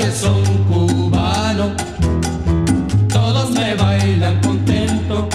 el son cubano, todos me bailan contento.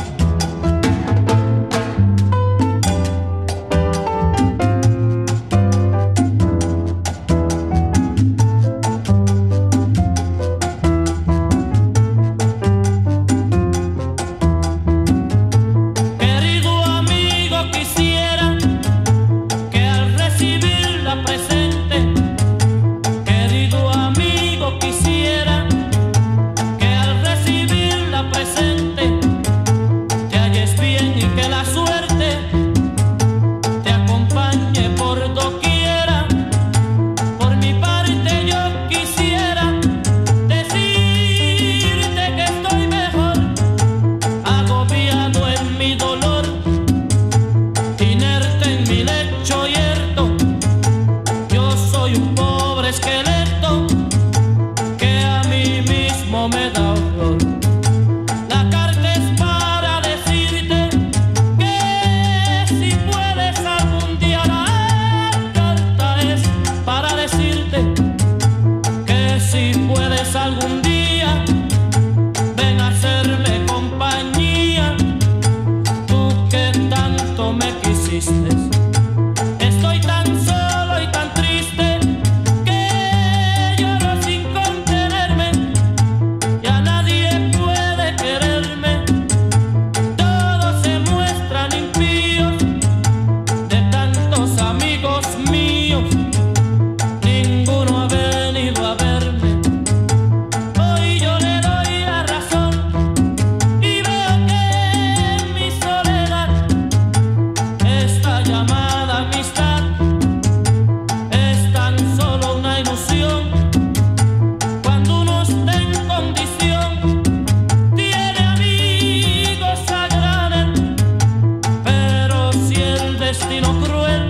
Me da horror. La carta es para decirte que si puedes algún día, la carta es para decirte que si puedes algún día, ven a hacerme compañía, tú que tanto me quisiste. Estoy tan solo y tan triste que lloro sin contenerme. Ya nadie puede quererme, todos se muestran impíos. De tantos amigos míos, ninguno ha venido a verme. Hoy yo le doy la razón y veo que en mi soledad esta llamada amistad es tan solo una ilusión. Cuando uno está en condición, tiene amigos a granel, pero si el destino cruel